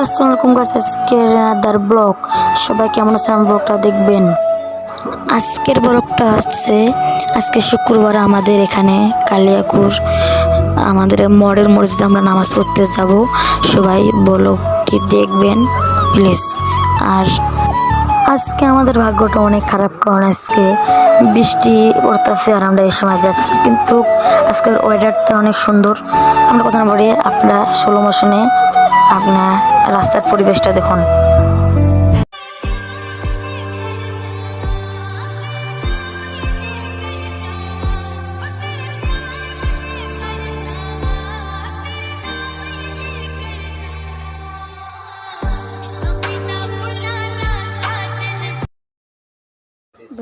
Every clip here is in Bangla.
আসসালামু আলাইকুম গাইস, আজকের আদার ব্লগ। সবাই কেমন আছেন? আমার ব্লগটা দেখবেন। আজকের ব্লগটা হচ্ছে আজকে শুক্রবার আমাদের এখানে কালিয়াকুর আমাদের মডেল মসজিদে আমরা নামাজ পড়তে যাব। সবাই ব্লগটি দেখবেন প্লিজ। আর আজকে আমাদের ভাগ্যটা অনেক খারাপ, কারণ আজকে বৃষ্টি পড়তেছে আর আমরা এই সময় যাচ্ছি, কিন্তু আজকের ওয়েদারটা অনেক সুন্দর। আমরা কথা না বলি, আপনারা স্লো মোশনে আপনার রাস্তার পরিবেশটা দেখুন।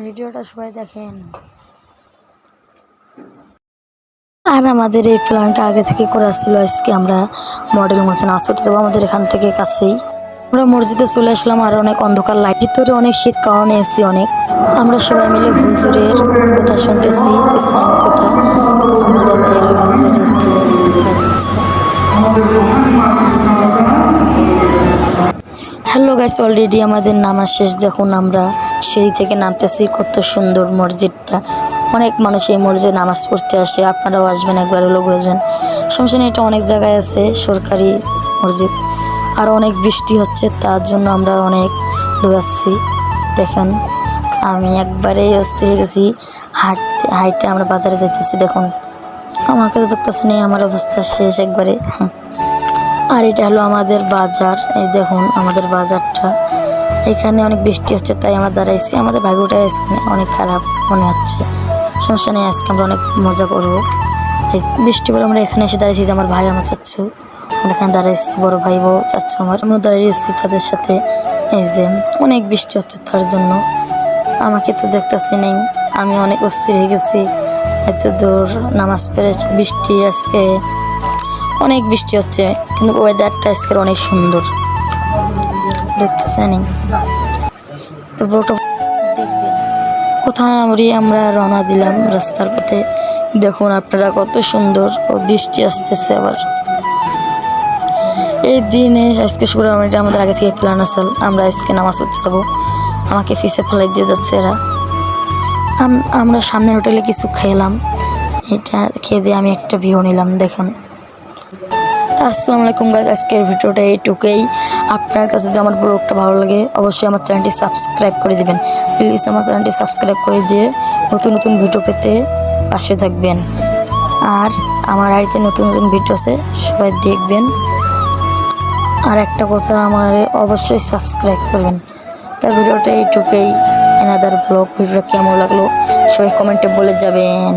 ভিডিওটা সবাই দেখেন। আর আমাদের এই প্ল্যানটা আগে থেকে করা ছিল, আজকে আমরা মডেল মসজিদে নামাজ পড়তে যাবো, আমাদের এখান থেকে কাছেই। আমরা মসজিদে চলে আসলাম, আর অনেক অন্ধকার লাইট, ভিতরে অনেক শীত, কারণে এসি অনেক। আমরা সবাই মিলে হুজুরের কথা শুনতেছি, ইসলামের কথা। আমাদের হুজুর এসে আসছে। হ্যালো গাইস, অলরেডি আমাদের নামাজ শেষ। দেখুন আমরা সিঁড়ি থেকে নামতেছি, কত সুন্দর মসজিদটা। অনেক মানুষ এই মসজিদে নামাজ পড়তে আসে, আপনারাও আসবেন, একবার হলো ঘুরেছেন। সমস্যা নেই, এটা অনেক জায়গায় আছে সরকারি মসজিদ। আর অনেক বৃষ্টি হচ্ছে, তার জন্য আমরা অনেক দৌড়াচ্ছি। দেখেন আমি একবারে অস্থির হয়ে গেছি, হাইটে আমরা বাজারে যেতেছি। দেখুন আমাকে তো দেখতেছি নেই, আমার অবস্থা শেষ একবারে। আর এটা হলো আমাদের বাজার, এই দেখুন আমাদের বাজারটা। এখানে অনেক বৃষ্টি হচ্ছে, তাই আমরা দাঁড়াইছি। আমাদের ভাগ্যটা এখানে অনেক খারাপ মনে হচ্ছে। সমস্যা নেই, আজকে আমরা অনেক মজা করবো। এই বৃষ্টি বলে আমরা এখানে এসে দাঁড়িয়েছি, যে আমার ভাই আমার চাচ্ছু, আমরা এখানে দাঁড়াইছি, বড় ভাই বউ চাচ্ছু আমার, আমিও দাঁড়িয়েছি তাদের সাথে। এই যে অনেক বৃষ্টি হচ্ছে, তার জন্য আমাকে তো দেখতেছি নেই, আমি অনেক অস্থির হয়ে গেছি। এত দূর নামাজ পড়ে বৃষ্টি, আজকে অনেক বৃষ্টি হচ্ছে, কিন্তু ওয়েদারটা আজকের অনেক সুন্দর, দেখতেছেন। তো ব্লগটা দেখবেন। কোথাও আমরা রওনা দিলাম রাস্তার পথে। দেখুন আপনারা কত সুন্দর, ও বৃষ্টি আসতেছে আবার। এই দিনে আজকে শুক্রবার, আমাদের আগে থেকে প্ল্যান আসল, আমরা আজকে নামাজ পড়তে যাবো। আমাকে পিছে ফেলাই দিয়ে যাচ্ছে এরা। আমরা সামনের হোটেলে কিছু খেলাম, এটা খেয়ে দিয়ে আমি একটা ভিউ নিলাম। দেখুন আসসালামু আলাইকুম গাইস, আজকের ভিডিওটা এইটুকুই। আপনার কাছে যদি আমার ব্লগটা ভালো লাগে, অবশ্যই আমার চ্যানেলটি সাবস্ক্রাইব করে দিবেন প্লিজ। আমার চ্যানেলটি সাবস্ক্রাইব করে দিয়ে নতুন নতুন ভিডিও পেতে পাশে থাকবেন। আর আমার আইডিতে নতুন নতুন ভিডিও আছে, সবাই দেখবেন। আর একটা কথা, আমার অবশ্যই সাবস্ক্রাইব করবেন। তার ভিডিওটা এইটুকুই। Another blog. ভিডিওটা কেমন লাগলো সবাই কমেন্টে বলে যাবেন।